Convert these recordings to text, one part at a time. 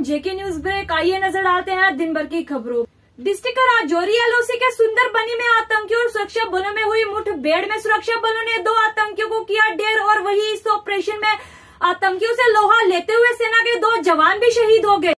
जेके news break. आइए नजर डालते हैं दिन भर की खबरों। डिस्ट्रिक्ट राजौरी एलओसी के सुंदर बनी में आतंकियों और सुरक्षा बलों में हुई मुठभेड़ में सुरक्षा बलों ने 2 आतंकियों को किया ढेर और वही इस ऑपरेशन में आतंकियों से लोहा लेते हुए सेना के 2 जवान भी शहीद हो गए।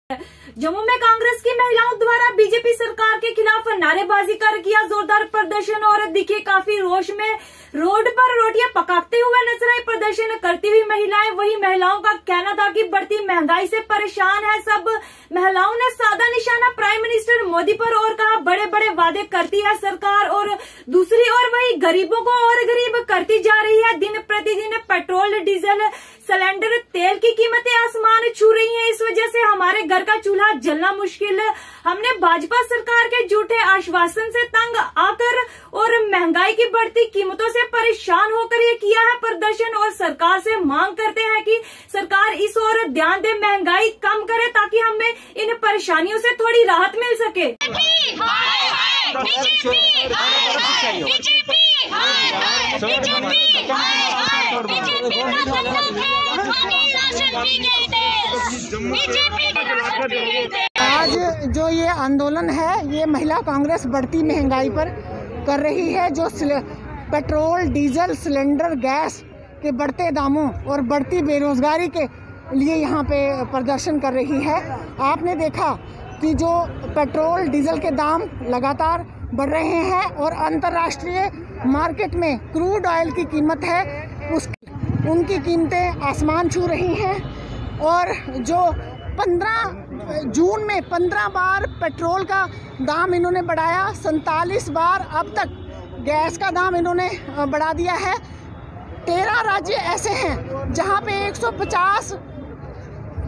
जम्मू में कांग्रेस की महिलाओं द्वारा बीजेपी सरकार के खिलाफ नारेबाजी कर किया जोरदार प्रदर्शन और दिखे काफी रोष में रोड पर रोटियां पकाते हुए नजर आई। प्रदर्शन करती हुई महिलाएं, वही महिलाओं का कहना था कि बढ़ती महंगाई से परेशान है सब। महिलाओं ने साधा निशाना प्राइम मिनिस्टर मोदी पर और कहा बड़े बड़े वादे करती है सरकार और दूसरी ओर वही गरीबों को और गरीब करती जा रही है। दिन प्रतिदिन पेट्रोल, डीजल, सिलेंडर, तेल की कीमतें आसमान छू रही हैं। इस वजह से हमारे घर का चूल्हा जलना मुश्किल। हमने भाजपा सरकार के झूठे आश्वासन से तंग आकर और महंगाई की बढ़ती कीमतों से परेशान होकर ये किया है प्रदर्शन और सरकार से मांग करते हैं कि सरकार इस ओर ध्यान दे, महंगाई कम करे ताकि हमें इन परेशानियों से थोड़ी राहत मिल सके। आज जो ये आंदोलन है ये महिला कांग्रेस बढ़ती महंगाई पर कर रही है। जो पेट्रोल, डीजल, सिलेंडर, गैस के बढ़ते दामों और बढ़ती बेरोजगारी के लिए यहाँ पे प्रदर्शन कर रही है। आपने देखा कि जो पेट्रोल, डीजल के दाम लगातार बढ़ रहे हैं और अंतर्राष्ट्रीय मार्केट में क्रूड ऑयल की कीमत है उनकी कीमतें आसमान छू रही हैं। और जो 15 जून में 15 बार पेट्रोल का दाम इन्होंने बढ़ाया, 47 बार अब तक गैस का दाम इन्होंने बढ़ा दिया है। 13 राज्य ऐसे हैं जहां पे 150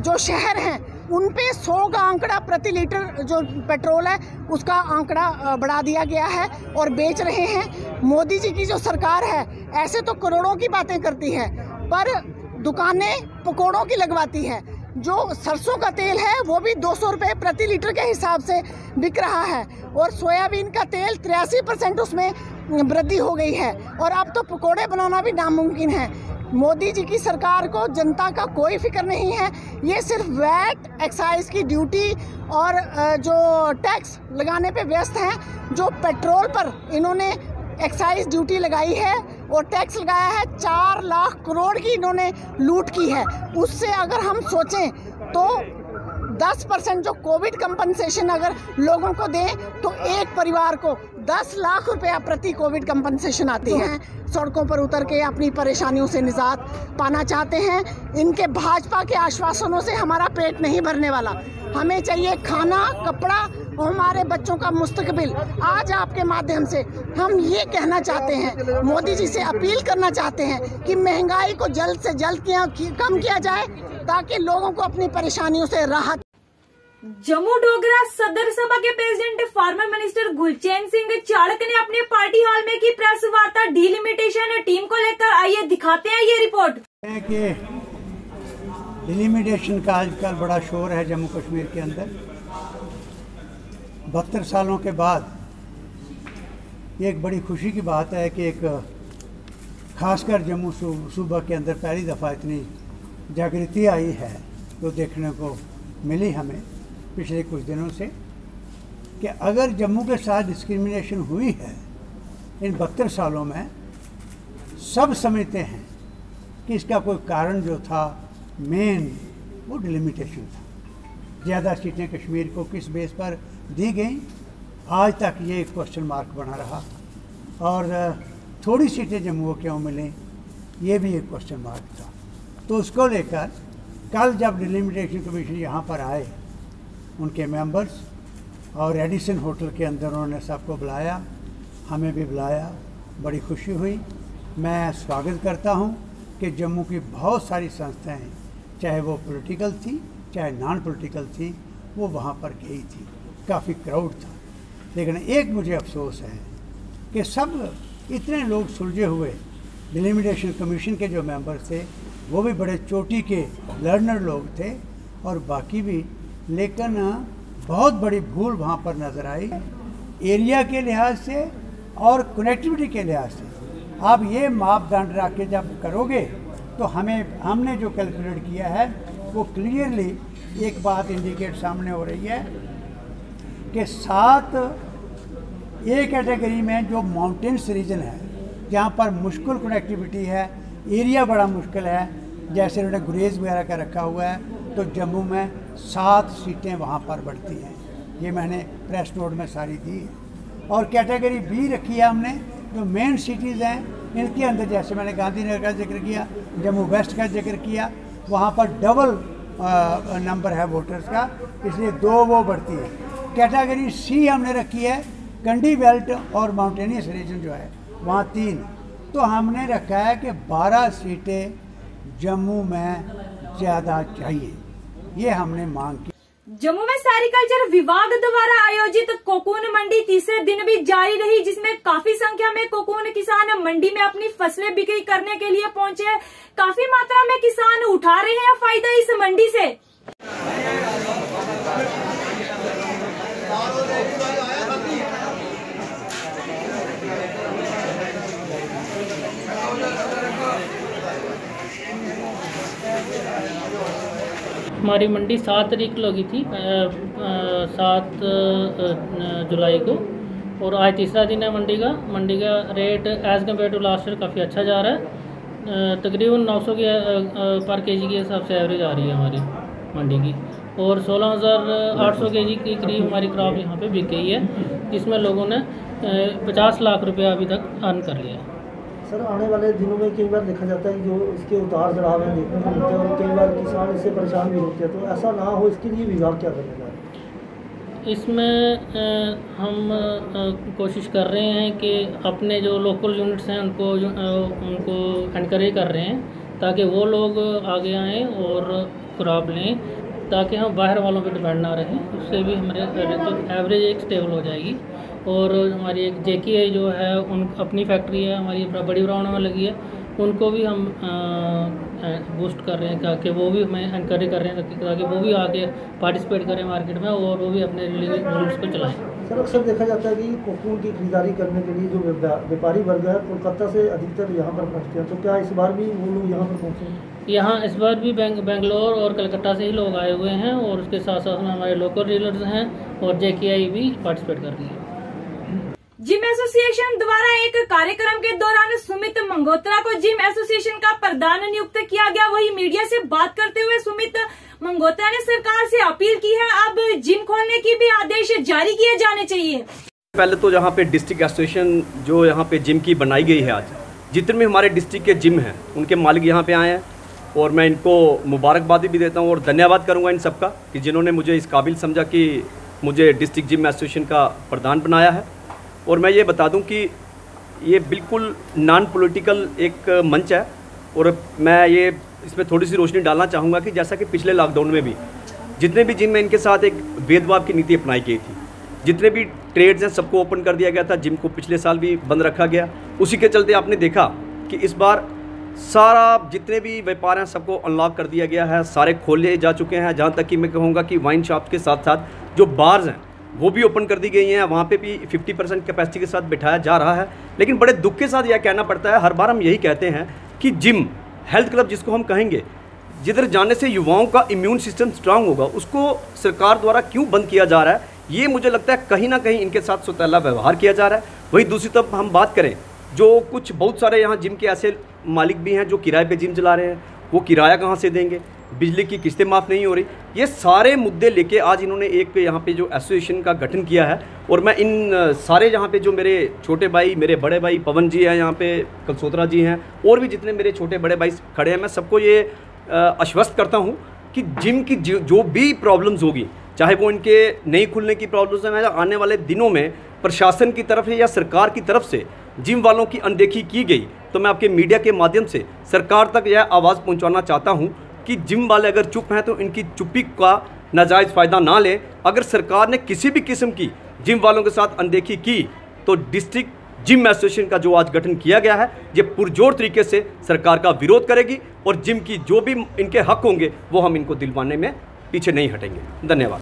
जो शहर हैं उन पे 100 का आंकड़ा प्रति लीटर जो पेट्रोल है उसका आंकड़ा बढ़ा दिया गया है और बेच रहे हैं। मोदी जी की जो सरकार है ऐसे तो करोड़ों की बातें करती है पर दुकानें पकौड़ों की लगवाती है। जो सरसों का तेल है वो भी 200 रुपये प्रति लीटर के हिसाब से बिक रहा है और सोयाबीन का तेल 83% उसमें वृद्धि हो गई है और अब तो पकोड़े बनाना भी नामुमकिन है। मोदी जी की सरकार को जनता का कोई फिक्र नहीं है। ये सिर्फ वैट, एक्साइज की ड्यूटी और जो टैक्स लगाने पे व्यस्त हैं। जो पेट्रोल पर इन्होंने एक्साइज ड्यूटी लगाई है और टैक्स लगाया है, 4 लाख करोड़ की इन्होंने लूट की है। उससे अगर हम सोचें तो 10% जो कोविड कंपनसेशन अगर लोगों को दें तो एक परिवार को 10 लाख रुपया प्रति कोविड कंपनसेशन आती है। सड़कों पर उतर के अपनी परेशानियों से निजात पाना चाहते हैं। इनके भाजपा के आश्वासनों से हमारा पेट नहीं भरने वाला। हमें चाहिए खाना, कपड़ा और हमारे बच्चों का मुस्तकबिल। आज आपके माध्यम से हम ये कहना चाहते हैं, मोदी जी से अपील करना चाहते हैं कि महंगाई को जल्द से जल्द कम किया जाए ताकि लोगों को अपनी परेशानियों से राहत। जम्मू डोगरा सदर सभा के president former minister Gulchain Singh Charak ने अपने पार्टी हॉल में की प्रेस वार्ता डिलिमिटेशन टीम को लेकर। आइए दिखाते हैं ये रिपोर्ट। डिलिमिटेशन का आजकल बड़ा शोर है जम्मू कश्मीर के अंदर। 72 सालों के बाद ये एक बड़ी खुशी की बात है कि एक खासकर जम्मू सूबा के अंदर पहली दफ़ा इतनी जागृति आई है तो देखने को मिली हमें पिछले कुछ दिनों से कि अगर जम्मू के साथ डिस्क्रिमिनेशन हुई है इन 72 सालों में, सब समझते हैं कि इसका कोई कारण जो था मेन वो डिलिमिटेशन था। ज़्यादा सीटें कश्मीर को किस बेस पर दी गई, आज तक ये एक क्वेश्चन मार्क बना रहा और थोड़ी सीटें जम्मू को क्यों मिली ये भी एक क्वेश्चन मार्क था। तो उसको लेकर कल जब डिलिमिटेशन कमीशन यहाँ पर आए, उनके मेंबर्स और एडिसन होटल के अंदर उन्होंने सबको बुलाया, हमें भी बुलाया, बड़ी खुशी हुई। मैं स्वागत करता हूँ कि जम्मू की बहुत सारी संस्थाएं, चाहे वो पॉलिटिकल थी चाहे नॉन पॉलिटिकल थी, वो वहाँ पर गई थी। काफ़ी क्राउड था। लेकिन एक मुझे अफसोस है कि सब इतने लोग सुलझे हुए डिलिमिटेशन कमीशन के जो मेंबर्स थे वो भी बड़े चोटी के लर्नर लोग थे और बाकी भी, लेकिन बहुत बड़ी भूल वहाँ पर नज़र आई एरिया के लिहाज से और कनेक्टिविटी के लिहाज से। आप ये मापदंड रख के जब करोगे तो हमने जो कैलकुलेट किया है वो क्लियरली एक बात इंडिकेट सामने हो रही है कि 7 ए कैटेगरी में जो माउंटेन्स रीजन है, जहाँ पर मुश्किल कनेक्टिविटी है, एरिया बड़ा मुश्किल है, जैसे उन्होंने गुरेज वगैरह का रखा हुआ है, तो जम्मू में 7 सीटें वहाँ पर बढ़ती हैं। ये मैंने प्रेस नोट में सारी दी है। और कैटेगरी बी रखी है हमने, जो मेन सिटीज़ हैं इनके अंदर, जैसे मैंने गांधीनगर का जिक्र किया, जम्मू वेस्ट का जिक्र किया, वहाँ पर डबल नंबर है वोटर्स का, इसलिए 2 वो बढ़ती है। कैटेगरी सी हमने रखी है, कंडी बेल्ट और माउंटेनियस रीजन जो है वहाँ 3, तो हमने रखा है कि 12 सीटें जम्मू में ज़्यादा चाहिए, ये हमने मांग की। जम्मू में सेरिकल्चर विभाग द्वारा आयोजित कोकून मंडी तीसरे दिन भी जारी रही, जिसमें काफी संख्या में कोकून किसान मंडी में अपनी फसलें बिक्री करने के लिए पहुंचे। काफी मात्रा में किसान उठा रहे हैं फायदा इस मंडी से। हमारी मंडी 7 तारीख को लगी थी, 7 जुलाई को, और आज तीसरा दिन है मंडी का। मंडी का rate as compared to last year काफ़ी अच्छा जा रहा है। तकरीबन 900 के पर केजी के हिसाब से एवरेज आ रही है हमारी मंडी की, और 16,800 केजी के करीब हमारी क्रॉप यहाँ पे बिक गई है, जिसमें लोगों ने 50 लाख रुपया अभी तक अर्न कर लिया है। सर, आने वाले दिनों में कई बार देखा जाता है कि जो इसके उतार चढ़ाव हैं देखने को मिलते हैं, और कई बार किसान इससे परेशान भी होते हैं, तो ऐसा ना हो इसके लिए विभाग क्या करेगा? इसमें हम कोशिश कर रहे हैं कि अपने जो लोकल यूनिट्स हैं उनको एनकरेज कर रहे हैं, ताकि वो लोग आगे आएँ और क्रॉप लें, ताकि हम बाहर वालों पे डिपेंड ना रहें। उससे भी हमारे तो एवरेज एक स्टेबल हो जाएगी। और हमारी एक JKI जो है, उन अपनी फैक्ट्री है हमारी बड़ी ब्राउन में लगी है, उनको भी हम बूस्ट कर रहे हैं, ताकि वो भी हमें एनकरेज कर रहे हैं, ताकि वो भी आगे पार्टिसिपेट करें मार्केट में और वो भी अपने यूनिट्स को चलाएं। सर, अक्सर देखा जाता है कि कोकून की खरीदारी करने के लिए जो व्यापारी वर्ग है कोलकाता से अधिकतर यहाँ पर पहुँचते हैं, तो क्या इस बार भी वो लोग यहाँ पर पहुँचे? यहाँ इस बार भी बेंगलोर और कलकत्ता से ही लोग आए हुए हैं, और उसके साथ साथ में हमारे लोकल डीलर्स हैं और JKI भी पार्टिसिपेट कर रही है। जिम एसोसिएशन द्वारा एक कार्यक्रम के दौरान सुमित मंगोत्रा को जिम एसोसिएशन का प्रधान नियुक्त किया गया। वही मीडिया से बात करते हुए सुमित मंगोत्रा ने सरकार से अपील की है, अब जिम खोलने की भी आदेश जारी किए जाने चाहिए। पहले तो यहाँ पे डिस्ट्रिक्ट एसोसिएशन जो यहाँ पे जिम की बनाई गई है, आज जितने भी हमारे डिस्ट्रिक्ट के जिम हैं उनके मालिक यहाँ पे आए हैं, और मैं इनको मुबारकबादी भी देता हूँ और धन्यवाद करूँगा इन सबका कि जिन्होंने मुझे इस काबिल समझा कि मुझे डिस्ट्रिक्ट जिम एसोसिएशन का प्रधान बनाया है। और मैं ये बता दूं कि ये बिल्कुल नॉन पॉलिटिकल एक मंच है, और मैं ये इसमें थोड़ी सी रोशनी डालना चाहूँगा कि जैसा कि पिछले लॉकडाउन में भी जितने भी जिम में इनके साथ एक भेदभाव की नीति अपनाई गई थी, जितने भी ट्रेड्स हैं सबको ओपन कर दिया गया था, जिम को पिछले साल भी बंद रखा गया। उसी के चलते आपने देखा कि इस बार सारा जितने भी व्यापार हैं सबको अनलॉक कर दिया गया है, सारे खोले जा चुके हैं। जहाँ तक कि मैं कहूँगा कि वाइन शॉप्स के साथ साथ जो बार्स हैं वो भी ओपन कर दी गई हैं, वहाँ पे भी 50% कैपेसिटी के साथ बिठाया जा रहा है। लेकिन बड़े दुख के साथ यह कहना पड़ता है, हर बार हम यही कहते हैं कि जिम, हेल्थ क्लब जिसको हम कहेंगे, जिधर जाने से युवाओं का इम्यून सिस्टम स्ट्रांग होगा, उसको सरकार द्वारा क्यों बंद किया जा रहा है, ये मुझे लगता है कहीं ना कहीं इनके साथ सौतेला व्यवहार किया जा रहा है। वहीं दूसरी तरफ हम बात करें, जो कुछ बहुत सारे यहाँ जिम के ऐसे मालिक भी हैं जो किराए पे जिम चला रहे हैं, वो किराया कहाँ से देंगे, बिजली की किस्तें माफ़ नहीं हो रही, ये सारे मुद्दे लेके आज इन्होंने एक यहाँ पे जो एसोसिएशन का गठन किया है। और मैं इन सारे यहाँ पे जो मेरे छोटे भाई, मेरे बड़े भाई पवन जी हैं, यहाँ पे कलसोत्रा जी हैं, और भी जितने मेरे छोटे बड़े भाई खड़े हैं, मैं सबको ये आश्वस्त करता हूँ कि जिम की जो भी प्रॉब्लम्स होगी, चाहे वो इनके नहीं खुलने की प्रॉब्लम्स हैं, आने वाले दिनों में प्रशासन की तरफ से या सरकार की तरफ से जिम वालों की अनदेखी की गई, तो मैं आपके मीडिया के माध्यम से सरकार तक यह आवाज़ पहुंचाना चाहता हूं कि जिम वाले अगर चुप हैं तो इनकी चुप्पी का नाजायज़ फ़ायदा ना लें। अगर सरकार ने किसी भी किस्म की जिम वालों के साथ अनदेखी की तो डिस्ट्रिक्ट जिम एसोसिएशन का जो आज गठन किया गया है, ये पुरजोर तरीके से सरकार का विरोध करेगी, और जिम की जो भी इनके हक होंगे वो हम इनको दिलवाने में पीछे नहीं हटेंगे। धन्यवाद।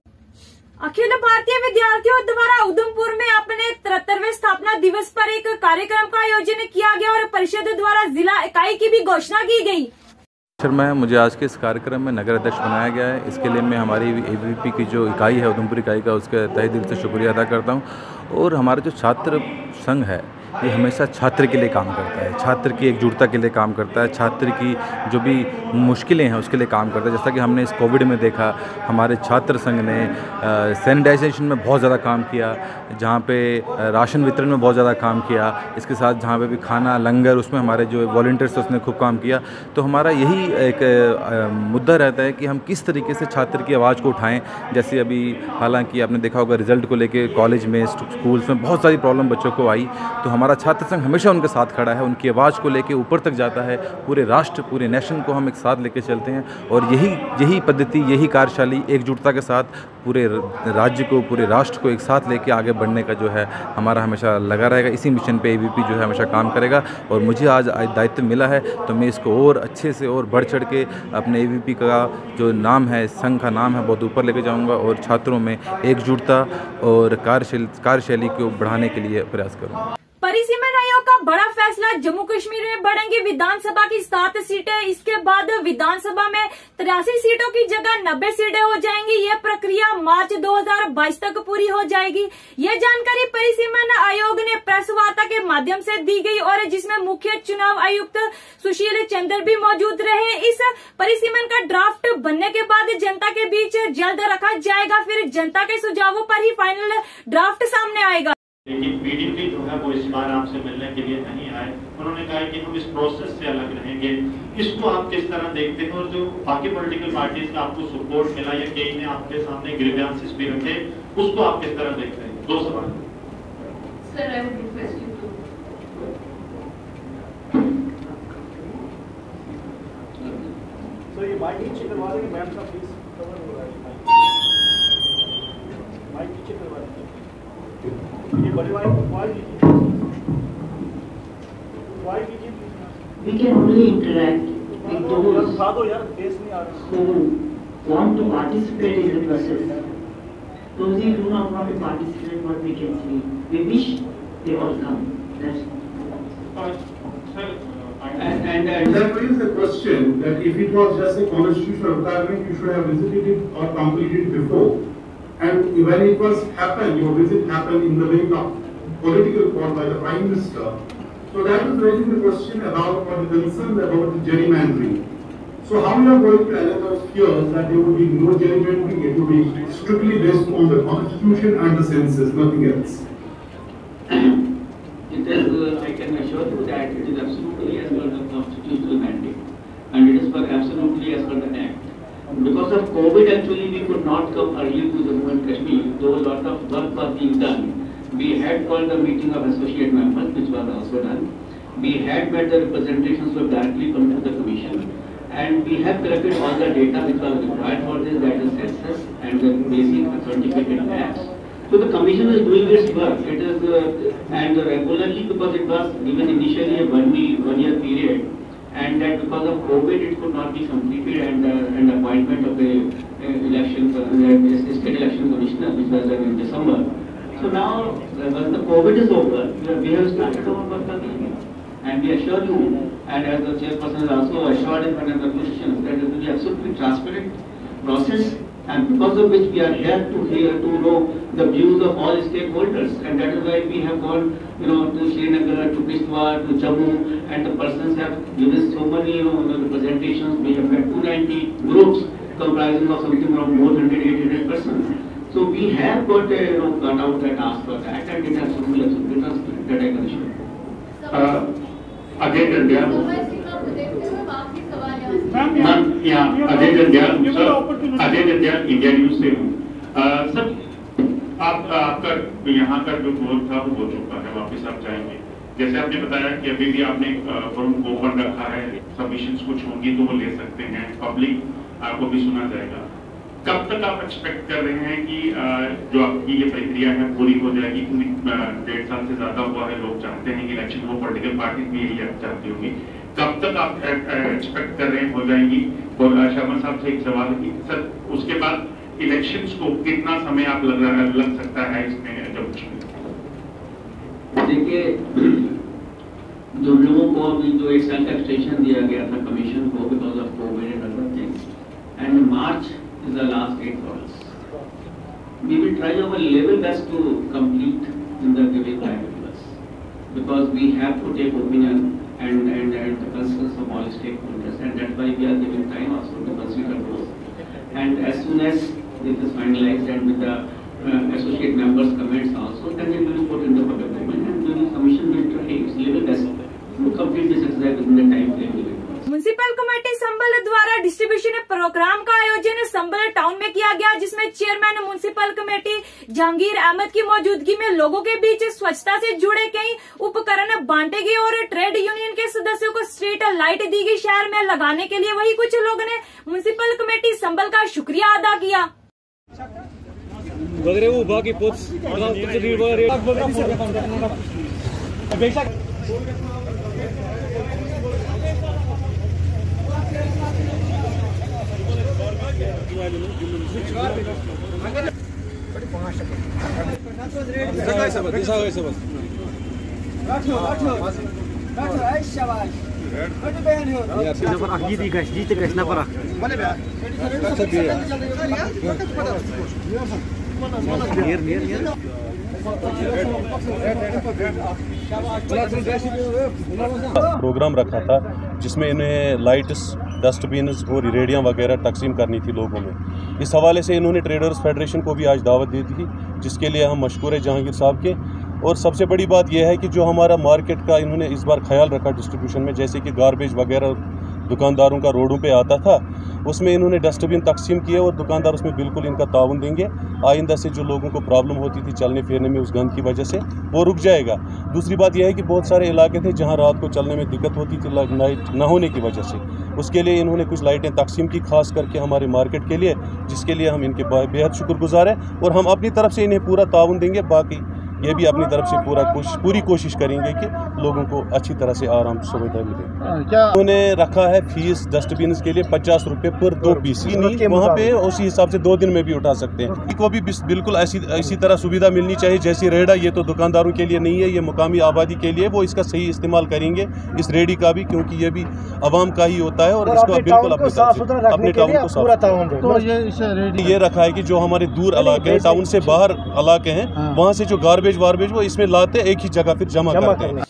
अखिल भारतीय विद्यार्थियों द्वारा उधमपुर में अपने 73वें स्थापना दिवस पर एक कार्यक्रम का आयोजन किया गया और परिषद द्वारा जिला इकाई की भी घोषणा की गई। शर्मा है। मुझे आज के इस कार्यक्रम में नगर अध्यक्ष बनाया गया है। इसके लिए मैं हमारी ABVP की जो इकाई है, उधमपुर इकाई का, उसके तहे दिल से शुक्रिया अदा करता हूँ। और हमारा जो छात्र संघ है ये हमेशा छात्र के लिए काम करता है, छात्र की एकजुटता के लिए काम करता है, छात्र की जो भी मुश्किलें हैं उसके लिए काम करता है। जैसा कि हमने इस कोविड में देखा, हमारे छात्र संघ ने सैनिटाइजेशन में बहुत ज़्यादा काम किया, जहाँ पे राशन वितरण में बहुत ज़्यादा काम किया, इसके साथ जहाँ पे भी खाना लंगर उसमें हमारे जो वॉलंटियर्स उसने खूब काम किया। तो हमारा यही एक मुद्दा रहता है कि हम किस तरीके से छात्र की आवाज़ को उठाएँ। जैसे अभी हालांकि आपने देखा होगा रिज़ल्ट को लेके कॉलेज में, स्कूल्स में बहुत सारी प्रॉब्लम बच्चों को आई, तो हमारा छात्र संघ हमेशा उनके साथ खड़ा है, उनकी आवाज़ को लेके ऊपर तक जाता है। पूरे राष्ट्र, पूरे नेशन को हम एक साथ लेके चलते हैं और यही पद्धति, यही कार्यशैली एकजुटता के साथ पूरे राज्य को, पूरे राष्ट्र को एक साथ लेके आगे बढ़ने का जो है हमारा हमेशा लगा रहेगा। इसी मिशन पे ABVP जो है हमेशा काम करेगा और मुझे आज दायित्व मिला है तो मैं इसको और अच्छे से और बढ़ चढ़ के अपने ABVP का जो नाम है, संघ का नाम है, बहुत ऊपर लेके जाऊँगा और छात्रों में एकजुटता और कार्यशैली को बढ़ाने के लिए प्रयास करूँगा। परिसीमन आयोग का बड़ा फैसला, जम्मू कश्मीर में बढ़ेंगी विधानसभा की 7 सीटें। इसके बाद विधानसभा में 83 सीटों की जगह 90 सीटें हो जाएंगी। यह प्रक्रिया मार्च 2022 तक पूरी हो जाएगी। यह जानकारी परिसीमन आयोग ने प्रेस वार्ता के माध्यम से दी गई और जिसमें मुख्य चुनाव आयुक्त सुशील चंद्र भी मौजूद रहे। इस परिसीमन का ड्राफ्ट बनने के बाद जनता के बीच जल्द रखा जाएगा, फिर जनता के सुझावों पर ही फाइनल ड्राफ्ट सामने आएगा। लेकिन PDP जो है वो इस बार आपसे मिलने के लिए नहीं आए। उन्होंने कहा कि हम इस प्रोसेस से अलग रहेंगे। इसको आप किस तरह देखते हैं और जो बाकी पॉलिटिकल पार्टीज का आपको सपोर्ट मिला या कई ने आपके सामने ग्रीवेंसेस भी रखे, उसको आप किस तरह देखते हैं? 2 सवाल। Sir, I would request you तो ये माइक नीचे करवा देंगे मैम का, प्लीज कवर हो रहा है, माइक नीचे करवा देंगे। ये बड़े वाले को कॉल कीजिए, We can only interact with those who want to participate in the process. Those who do not want to participate, what we can see, we wish they all come. That's and that raises the question that if it was just a constitutional requirement, you should have visited it or completed it before. And when it was happened, your visit happened in the wake of political call by the Prime Minister. So that is raising the question about what the concerns about the gerrymandering. So how you are going to allay those fears that there will be no gerrymandering, it will be strictly based on the constitution and the census, nothing else? It is, I can assure you that it is absolutely as per the constitutional mandate and it is absolutely as per the act. Because of COVID, actually, we could not come early to Jammu and Kashmir, though a lot of work was being done. We had called the meeting of associate members, which was also done. We had met the representations who directly come to the commission, and we have collected all the data which was required for this, that is census and the basic authenticated maps. So the commission is doing its work. It is and regularly, because it was given initially a one-year period. And that because of COVID, it could not be completed, and appointment of the state election commissioner, which was done in December. So now, when the COVID is over, we have started our work again. And we assure you, and as the chairperson has also assured in front of the positions, that it will be absolutely transparent process, and because of which we are here to know the views of all stakeholders, and that is why we have gone, to Srinagar, to Kishtwar, to Jammu, and the persons have given so many, representations. We have had 290 groups comprising of something around more than 800 persons. So we have got a cut out that ask for that, and it has to be absolutely transparent. That I can assure. Ajay Dandyal. Ajay Dandyal, India News से हूँ। Sir, आपका यहाँ का जो गोल था वो हो चुका है, वापस आप जाएंगे। जैसे आपने बताया कि अभी भी आपने फोरम को ओपन रखा है, सबमिशंस कुछ होंगी तो वो ले सकते हैं, पब्लिक आपको भी सुना जाएगा। कब तक आप एक्सपेक्ट कर रहे हैं कि जो आपकी ये प्रक्रिया है पूरी हो जाएगी? 1.5 साल से ज्यादा हुआ है, लोग चाहते हैं कि इलेक्शन हो, पॉलिटिकल पार्टी भी यही चाहती होगी। कब तक आप एक्सपेक्ट कर रहे हैं हो जाएगी? और शर्मा साहब से एक सवाल है कि सर, उसके बाद इलेक्शंस को कितना समय आप लग सकता है इसमें? जब देखिए, जो लोगों को अभी जो 1 साल का एक्सटेंशन दिया गया था कमीशन को because of COVID and other things, and March is the last date for us. We will try our level best to complete in the given time to us, because we have to take opinion and the concerns of all stakeholders, and that's why we are giving time also to consider those. And as soon as it is finalized and with the associate members' comments also, then it will be put in the public domain, and the commission will try its level best to complete this exercise within the time frame given. Municipal committee Sambhal द्वारा distribution programme का आयोजन संबल town में किया गया, जिसमें chairman municipal committee Jahangir Ahmed की मौजूदगी में लोगों के बीच स्वच्छता से जुड़े कई उपकरण बांटे गए और ट्रेड यूनियन के सदस्यों को स्ट्रीट लाइट दी गई शहर में लगाने के लिए. वही कुछ लोगों ने म्युनिसिपल कमेटी संबल का शुक्रिया अदा किया. प्रोग्राम रखा था जिसमें इन्हें लाइट्स, डस्टबिन और रेडियाँ वगैरह तकसीम करनी थी लोगों में. इस हवाले से इन्होंने ट्रेडर्स फेडरेशन को भी आज दावत दी थी, जिसके लिए हम मशकूर है जहांगीर साहब के. और सबसे बड़ी बात यह है कि जो हमारा मार्केट का इन्होंने इस बार ख्याल रखा डिस्ट्रीब्यूशन में, जैसे कि गार्बेज वगैरह दुकानदारों का रोडों पे आता था, उसमें इन्होंने डस्टबिन तकसीम किए और दुकानदार उसमें बिल्कुल इनका ताउन देंगे. आइंदा से जो लोगों को प्रॉब्लम होती थी चलने फिरने में उस गंद की वजह से, वो रुक जाएगा. दूसरी बात यह है कि बहुत सारे इलाके थे जहां रात को चलने में दिक्कत होती थी लाइट न होने की वजह से. उसके लिए इन्होंने कुछ लाइटें तकसीम की खास करके हमारे मार्केट के लिए, जिसके लिए हम इनके बेहद शुक्रगुजार हैं और हम अपनी तरफ से इन्हें पूरा ताउन देंगे. बाकी ये भी अपनी तरफ से पूरी कोशिश करेंगे कि लोगों को अच्छी तरह से आराम सुविधा मिले. उन्होंने रखा है फीस डस्टबिन के लिए 50 रुपये पर 2 पीस, वहाँ पे उसी हिसाब से 2 दिन में भी उठा सकते हैं. इनको भी बिल्कुल ऐसी तरह सुविधा मिलनी चाहिए जैसी रेड़ा. ये तो दुकानदारों के लिए नहीं है, ये मुकामी आबादी के लिए. वो इसका सही इस्तेमाल करेंगे इस रेडी का भी, क्योंकि ये भी आवाम का ही होता है और इसको बिल्कुल अपने टाउन को साफ. ये रखा है कि जो हमारे दूर इलाके हैं, टाउन से बाहर इलाके हैं, वहाँ से जो गार्बेज वो इसमें लाते एक ही जगह फिर जमा करते हैं.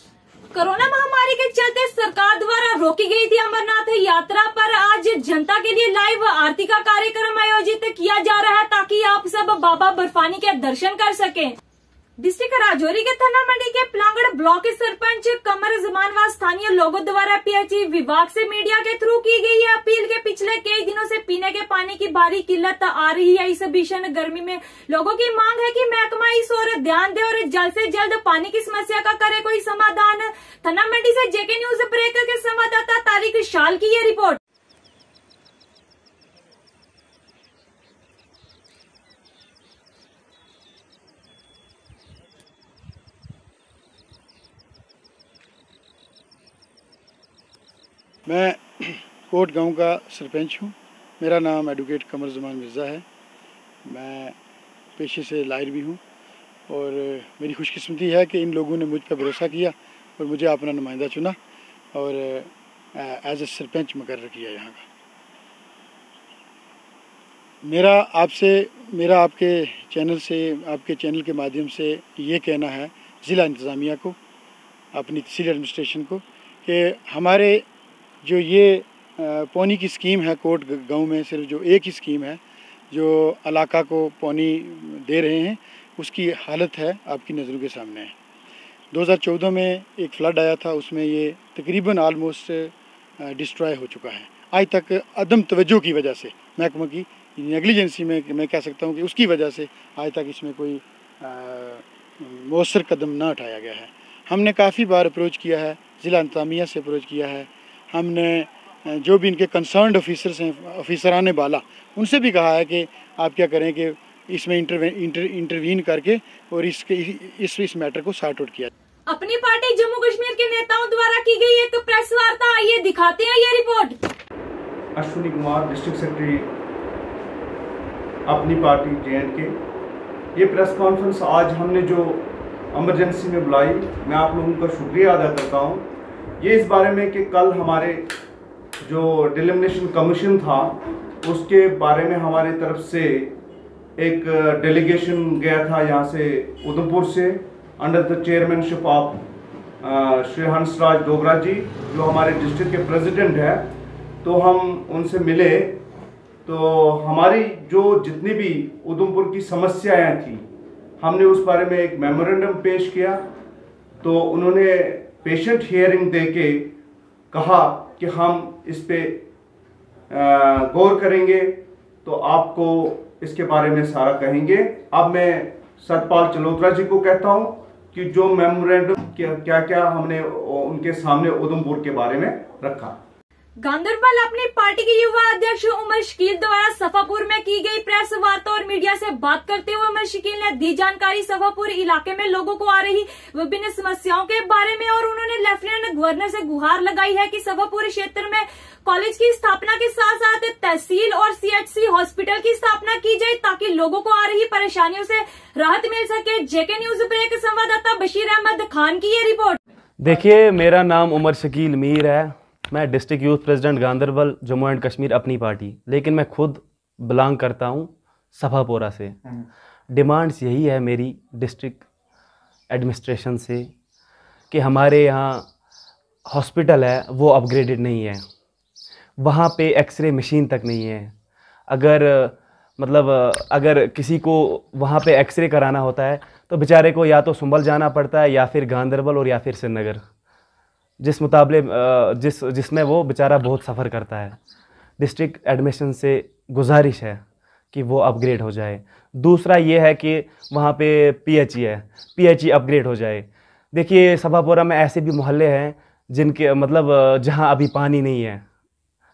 कोरोना महामारी के चलते सरकार द्वारा रोकी गई थी अमरनाथ यात्रा पर आज जनता के लिए लाइव आरती का कार्यक्रम आयोजित किया जा रहा है, ताकि आप सब बाबा बर्फानी के दर्शन कर सकें. डिस्ट्रिक्ट राजौरी के थाना मंडी के प्लांगड़ ब्लॉक के सरपंच कमर जमान व स्थानीय लोगों द्वारा पीएचई विभाग से मीडिया के थ्रू की गई है अपील के पिछले कई दिनों से पीने के पानी की भारी किल्लत आ रही है. इस भीषण गर्मी में लोगों की मांग है कि महकमा इस ओर ध्यान दे और जल्द से जल्द पानी की समस्या का करे कोई समाधान. थाना मंडी से जेके न्यूज ब्रेकर के संवाददाता तारिक शाल की ये रिपोर्ट. मैं कोट गांव का सरपंच हूं. मेरा नाम एडवोकेट कमर जमान मिर्ज़ा है. मैं पेशे से लायर भी हूं और मेरी खुशकिस्मती है कि इन लोगों ने मुझ पर भरोसा किया और मुझे अपना नुमाइंदा चुना और एज ए सरपंच मुकर्रर किया यहाँ का. मेरा आपके चैनल के माध्यम से ये कहना है ज़िला इंतज़ामिया को, अपनी तहसील एडमिनिस्ट्रेशन को, कि हमारे जो ये पानी की स्कीम है कोट गांव में, सिर्फ जो एक ही स्कीम है जो इलाका को पानी दे रहे हैं, उसकी हालत है आपकी नज़रों के सामने है. 2014 में एक फ्लड आया था, उसमें ये तकरीबन आलमोस्ट डिस्ट्रॉय हो चुका है. आज तक अदम तवज्जो की वजह से, महकमा की नेग्लिजेंसी में मैं कह सकता हूँ कि उसकी वजह से आज तक इसमें कोई मौसर कदम ना उठाया गया है. हमने काफ़ी बार अप्रोच किया है, ज़िला इंतज़ामिया से अप्रोच किया है. हमने जो भी इनके कंसर्न्ड ऑफिसर्स हैं, ऑफिसरान बाला, उनसे भी कहा है कि आप क्या करें कि इसमें इंटरवीन करके और इस मैटर को सॉर्ट आउट किया. अपनी पार्टी जम्मू कश्मीर के नेताओं द्वारा की गई एक प्रेस वार्ता, आइए दिखाते हैं ये report. Ashwini Kumar, district secretary अपनी पार्टी JNK. ये प्रेस कॉन्फ्रेंस आज हमने जो इमरजेंसी में बुलाई, मैं आप लोगों का शुक्रिया अदा करता हूँ ये इस बारे में कि कल हमारे जो डिलिमिनेशन कमीशन था उसके बारे में हमारी तरफ से एक डेलीगेशन गया था यहाँ से उधमपुर से, under the chairmanship of Shri Hansraj Dogra ji जो हमारे डिस्ट्रिक्ट के प्रेसिडेंट हैं। तो हम उनसे मिले तो हमारी जो जितनी भी उधमपुर की समस्याएं थी हमने उस बारे में एक मेमोरेंडम पेश किया। तो उन्होंने पेशेंट हियरिंग देके कहा कि हम इस पे गौर करेंगे तो आपको इसके बारे में सारा कहेंगे। अब मैं सतपाल चलोत्रा जी को कहता हूं कि जो मेमोरेंडम क्या क्या हमने उनके सामने उधमपुर के बारे में रखा। गांधरबल अपनी पार्टी के युवा अध्यक्ष उमर शकील द्वारा सफापुर में की गई प्रेस वार्ता और मीडिया से बात करते हुए उमर शकील ने दी जानकारी सफापुर इलाके में लोगों को आ रही विभिन्न समस्याओं के बारे में और उन्होंने लेफ्टिनेंट गवर्नर से गुहार लगाई है कि सफापुर क्षेत्र में कॉलेज की स्थापना के साथ साथ तहसील और CHC हॉस्पिटल की स्थापना की जाए ताकि लोगों को आ रही परेशानियों से राहत मिल सके। JK न्यूज ब्रेक संवाददाता बशीर अहमद खान की ये रिपोर्ट। देखिए, मेरा नाम उमर शकील मीर है, मैं district youth president Ganderbal Jammu and Kashmir अपनी पार्टी, लेकिन मैं खुद बिलोंग करता हूं सफापोरा से। डिमांड्स यही है मेरी डिस्ट्रिक्ट एडमिनिस्ट्रेशन से कि हमारे यहाँ हॉस्पिटल है वो अपग्रेडेड नहीं है, वहाँ पे एक्सरे मशीन तक नहीं है। अगर किसी को वहाँ पे एक्सरे कराना होता है तो बेचारे को या तो संभल जाना पड़ता है या फिर गांधरबल और या फिर श्रीनगर, जिसमें वो बेचारा बहुत सफ़र करता है। डिस्ट्रिक्ट एडमिनिस्ट्रेशन से गुजारिश है कि वो अपग्रेड हो जाए। दूसरा ये है कि वहाँ पे PHE है, PHE अपग्रेड हो जाए। देखिए, सफापुरा में ऐसे भी मोहल्ले हैं जिनके जहाँ अभी पानी नहीं है,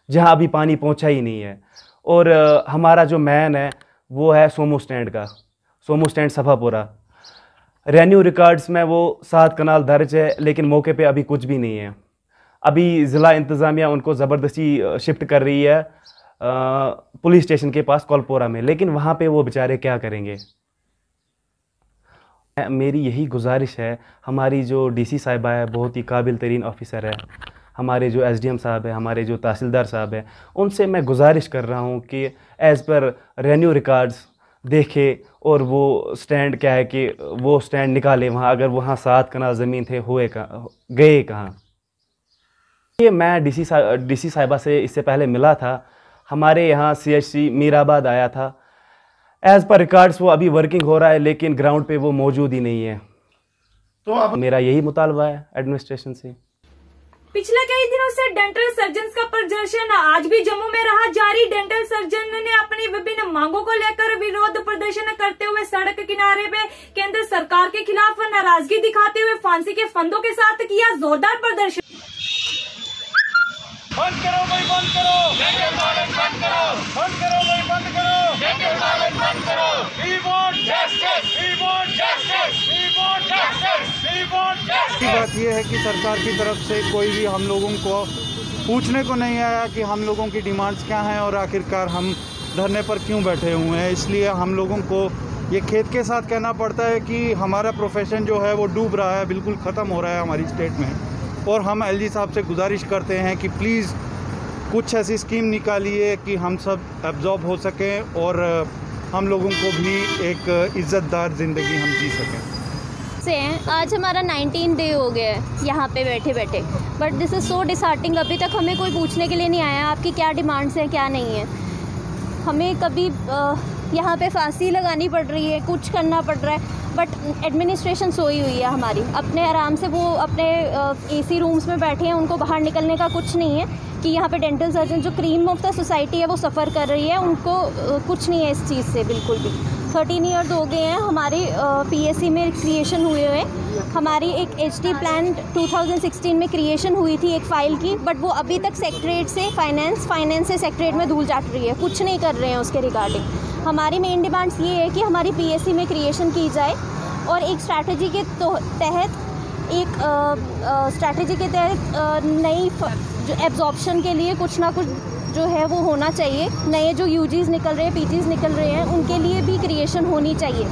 जहाँ अभी पानी पहुँचा ही नहीं है। और हमारा जो मैन है वो है सोमो स्टैंड का, सोमो स्टैंड सफापुरा। रेन्यू रिकॉर्ड्स में वो 7 कनाल दर्ज है, लेकिन मौके पे अभी कुछ भी नहीं है। अभी ज़िला इंतज़ामिया उनको ज़बरदस्ती शिफ्ट कर रही है पुलिस स्टेशन के पास कोलपोरा में, लेकिन वहाँ पे वो बेचारे क्या करेंगे। मेरी यही गुजारिश है, हमारी जो DC साहिबा है बहुत ही काबिल तरीन ऑफिसर है, हमारे जो SDM साहब है, हमारे जो तहसीलदार साहब है, उनसे मैं गुजारिश कर रहा हूँ कि एज़ पर रेन्यू रिकॉर्ड्स देखे और वो स्टैंड क्या है कि वो स्टैंड निकाले वहाँ। अगर वहाँ 7 कनाल ज़मीन थे गए कहाँ। ये मैं DC साहिबा से इससे पहले मिला था, हमारे यहाँ CHC मीराबाद आया था। एज़ पर रिकॉर्ड्स वो अभी वर्किंग हो रहा है, लेकिन ग्राउंड पे वो मौजूद ही नहीं है। तो अब मेरा यही मुतालबा है एडमिनिस्ट्रेशन से। पिछले कई दिनों से डेंटल सर्जन्स का प्रदर्शन आज भी जम्मू में रहा जारी। डेंटल सर्जन ने अपनी विभिन्न मांगों को लेकर विरोध प्रदर्शन करते हुए सड़क किनारे पे केंद्र सरकार के खिलाफ नाराजगी दिखाते हुए फांसी के फंदों के साथ किया जोरदार प्रदर्शन। बंद करो भाई, बंद करो, बंद करो, बंद करो भाई, बंद करो, बंद करो। We want justice, we want justice, we want justice, we want justice। बात यह है कि सरकार की तरफ से कोई भी हम लोगों को पूछने को नहीं आया कि हम लोगों की डिमांड्स क्या हैं और आखिरकार हम धरने पर क्यों बैठे हुए हैं। इसलिए हम लोगों को ये खेद के साथ कहना पड़ता है कि हमारा प्रोफेशन जो है वो डूब रहा है, बिल्कुल ख़त्म हो रहा है हमारी स्टेट में। और हम LG साहब से गुजारिश करते हैं कि प्लीज़ कुछ ऐसी स्कीम निकालिए कि हम सब एब्जॉर्ब हो सकें और हम लोगों को भी एक इज़्ज़तदार ज़िंदगी हम जी सकें। से आज हमारा 19 डे हो गया है यहाँ पे बैठे बैठे, बट दिस इज़ सो डिसहार्टिंग। अभी तक हमें कोई पूछने के लिए नहीं आया आपकी क्या डिमांड्स हैं क्या नहीं है। हमें कभी यहाँ पे फांसी लगानी पड़ रही है, कुछ करना पड़ रहा है, बट एडमिनिस्ट्रेशन सोई हुई है हमारी अपने आराम से। वो अपने AC रूम्स में बैठे हैं, उनको बाहर निकलने का कुछ नहीं है कि यहाँ पे डेंटल सर्जन जो क्रीम ऑफ द सोसाइटी है वो सफ़र कर रही है, उनको कुछ नहीं है इस चीज़ से बिल्कुल भी। 13 ईयर्स हो गए हैं हमारे PSC में क्रिएशन हुए हुए। हमारी एक HD प्लान 2016 में क्रिएशन हुई थी एक फ़ाइल की, बट वो अभी तक सेक्रेटरेट से फाइनेंस से सेक्रेटरेट में धूल चाट रही है, कुछ नहीं कर रहे हैं उसके रिगार्डिंग। हमारी मेन डिमांड्स ये है कि हमारी PSC में क्रिएशन की जाए और एक स्ट्रैटेजी के तहत नई जो एब्जॉर्प्शन के लिए कुछ ना कुछ जो है वो होना चाहिए। नए जो UGs निकल रहे हैं, PGs निकल रहे हैं, उनके लिए भी क्रिएशन होनी चाहिए।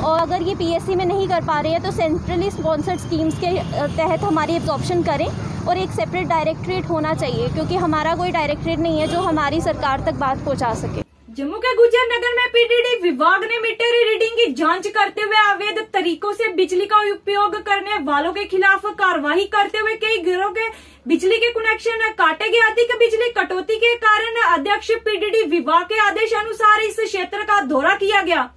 और अगर ये पीएससी में नहीं कर पा रहे हैं तो सेंट्रली स्पॉन्सर्ड स्कीम्स के तहत हमारी एब्जॉर्प्शन करें और एक सेपरेट डायरेक्टरेट होना चाहिए, क्योंकि हमारा कोई डायरेक्टरेट नहीं है जो हमारी सरकार तक बात पहुंचा सके। जम्मू के गुजर नगर में पीडीडी विभाग ने मीटर रीडिंग की जांच करते हुए अवैध तरीकों से बिजली का उपयोग करने वालों के खिलाफ कार्रवाई करते हुए कई घरों के बिजली के कनेक्शन काटे गए। अधिक बिजली कटौती के कारण अध्यक्ष पीडीडी विभाग के आदेश अनुसार इस क्षेत्र का दौरा किया गया।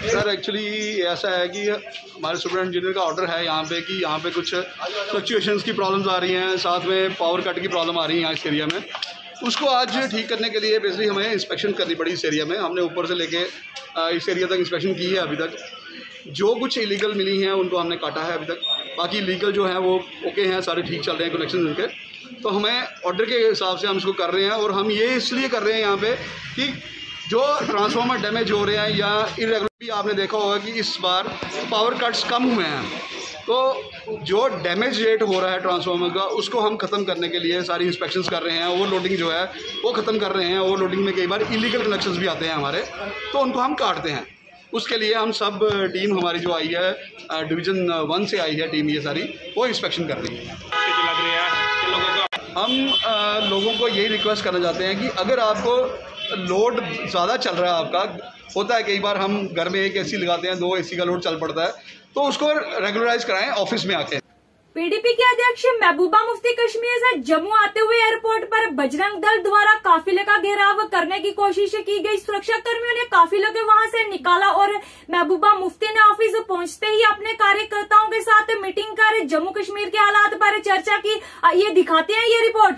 सर एक्चुअली ऐसा है कि हमारे सुपर इंजीनियर का ऑर्डर है यहाँ पे कि यहाँ पे कुछ फ्लक्चुएशंस की प्रॉब्लम्स आ रही हैं, साथ में पावर कट की प्रॉब्लम आ रही है यहाँ इस एरिया में। उसको आज ठीक करने के लिए बेसिकली हमें इंस्पेक्शन करनी पड़ी इस एरिया में। हमने ऊपर से लेके इस एरिया तक इंस्पेक्शन की है। अभी तक जो कुछ इलीगल मिली हैं उनको हमने काटा है अभी तक, बाकी लीगल जो है वो ओके हैं, सारे ठीक चल रहे हैं कनेक्शन उनके। तो हमें ऑर्डर के हिसाब से हम इसको कर रहे हैं, और हम ये इसलिए कर रहे हैं यहाँ पे कि जो ट्रांसफार्मर डैमेज हो रहे हैं या इरेगुलर भी आपने देखा होगा कि इस बार पावर कट्स कम हुए हैं, तो जो डैमेज रेट हो रहा है ट्रांसफार्मर का उसको हम ख़त्म करने के लिए सारी इंस्पेक्शंस कर रहे हैं। ओवरलोडिंग जो है वो ख़त्म कर रहे हैं। ओवरलोडिंग में कई बार इलीगल कनेक्शंस भी आते हैं हमारे, तो उनको हम काटते हैं। उसके लिए हम सब टीम हमारी जो आई है डिवीज़न 1 से आई है टीम, ये सारी वो इंस्पेक्शन कर रही है। हम लोगों को यही रिक्वेस्ट करना चाहते हैं कि अगर आपको लोड ज़्यादा चल रहा है, आपका होता है कई बार हम घर में एक एसी लगाते हैं, 2 एसी का लोड चल पड़ता है, तो उसको रेगुलराइज कराएं ऑफिस में आके। पीडीपी के अध्यक्ष महबूबा मुफ्ती कश्मीर से जम्मू आते हुए एयरपोर्ट पर बजरंग दल द्वारा काफिले का घेराव करने की कोशिश की गई। सुरक्षा कर्मियों ने काफिले को वहां से निकाला और महबूबा मुफ्ती ने ऑफिस पहुंचते ही अपने कार्यकर्ताओं के साथ मीटिंग कर जम्मू कश्मीर के हालात पर चर्चा की। ये दिखाते हैं ये रिपोर्ट।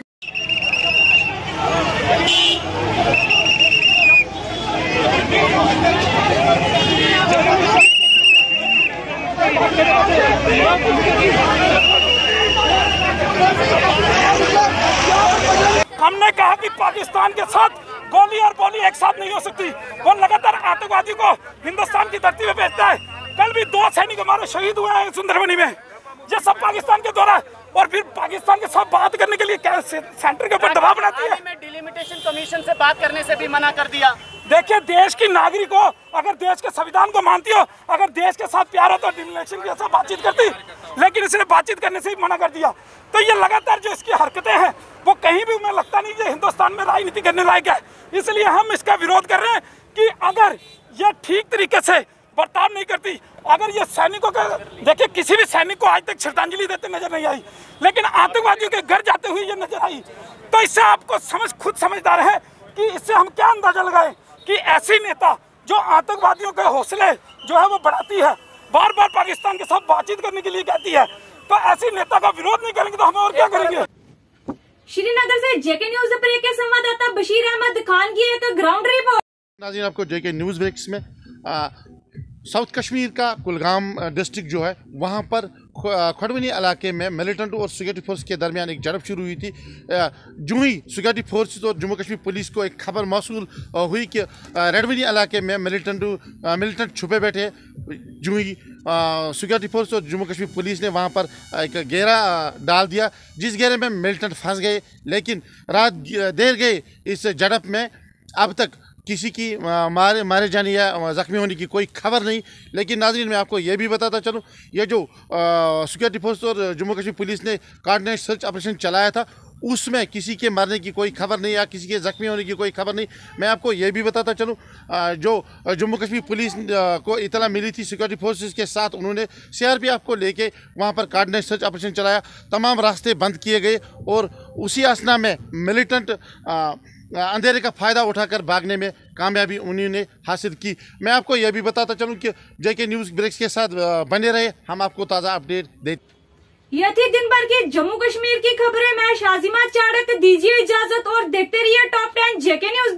हमने कहा कि पाकिस्तान के साथ गोली और बोली एक साथ नहीं हो सकती। वो लगातार आतंकवादी को हिंदुस्तान की धरती पे भेजता है। कल भी 2 सैनिक हमारे शहीद हुए हैं सुंदरबनी में। ये सब पाकिस्तान के द्वारा, और फिर पाकिस्तान के साथ बात करने के लिए क्या सेंटर के ऊपर दबाव बनाती है। डिलिमिटेशन कमीशन से बात करने से भी मना कर दिया। देखिए, देश की नागरिक हो, अगर देश के संविधान को मानती हो, अगर देश के साथ प्यार हो तो डिलिमिटेशन के साथ बातचीत करती, लेकिन इसने बातचीत करने से ही मना कर दिया। तो ये लगातार जो इसकी हरकतें हैं वो कहीं भी हमें लगता नहीं ये हिंदुस्तान में राजनीति करने लायक है। इसलिए हम इसका विरोध कर रहे हैं कि अगर ये ठीक तरीके से बर्ताव नहीं करती, अगर ये सैनिकों का, देखिए किसी भी सैनिक को आज तक श्रद्धांजलि देते नजर नहीं आई, लेकिन आतंकवादियों के घर जाते हुए ये नजर आई, तो इससे आपको खुद समझदार है कि इससे हम क्या अंदाजा लगाएं कि ऐसी नेता जो आतंकवादियों के हौसले जो है वो बढ़ाती है, बार बार पाकिस्तान के साथ बातचीत करने के लिए कहती है, तो ऐसी नेता का विरोध नहीं करेंगे तो हम और क्या करेंगे। श्रीनगर से जेके न्यूज ब्रेक के संवाददाता बशीर अहमद खान की एक ग्राउंड रिपोर्ट। नाज़रीन, आपको जेके न्यूज ब्रेक्स में साउथ कश्मीर का कुलगाम डिस्ट्रिक्ट जो है वहाँ पर खड़वनी इलाके में मिलिटेंट और सिक्योरिटी फोर्स के दरमियान एक झड़प शुरू हुई थी। जो ही सिक्योरिटी फोर्स और जम्मू कश्मीर पुलिस को एक खबर मौसूल हुई कि रेडवनी इलाके में मिलिटेंट छुपे बैठे, जो ही सिक्योरिटी फोर्स और जम्मू कश्मीर पुलिस ने वहाँ पर एक घेरा डाल दिया, जिस घेरे में मिलिटेंट फंस गए। लेकिन रात देर गए इस झड़प में अब तक किसी की मारे जाने या ज़ख्मी होने की कोई खबर नहीं। लेकिन नाज़रीन, मैं आपको ये भी बताता चलूँ, ये जो सिक्योरिटी फोर्स और जम्मू कश्मीर पुलिस ने कोऑर्डिनेट सर्च ऑपरेशन चलाया था उसमें किसी के मरने की कोई खबर नहीं या किसी के ज़ख्मी होने की कोई खबर नहीं। मैं आपको ये भी बताता चलूँ, जो जम्मू कश्मीर पुलिस को इतला मिली थी सिक्योरिटी फोर्सेस के साथ, उन्होंने CRPF को लेके वहाँ पर कोऑर्डिनेट सर्च ऑपरेशन चलाया, तमाम रास्ते बंद किए गए और उसी असना में मिलिटेंट अंधेरे का फ़ायदा उठाकर भागने में कामयाबी उन्होंने हासिल की। मैं आपको यह भी बताता चलूँ कि जेके न्यूज़ ब्रेक्स के साथ बने रहे, हम आपको ताज़ा अपडेट देते। यह थी दिन भर की जम्मू कश्मीर की खबरें। मैं शाजिमा चाड़क, दीजिए इजाजत और देखते रहिए टॉप 10 जेके न्यूज।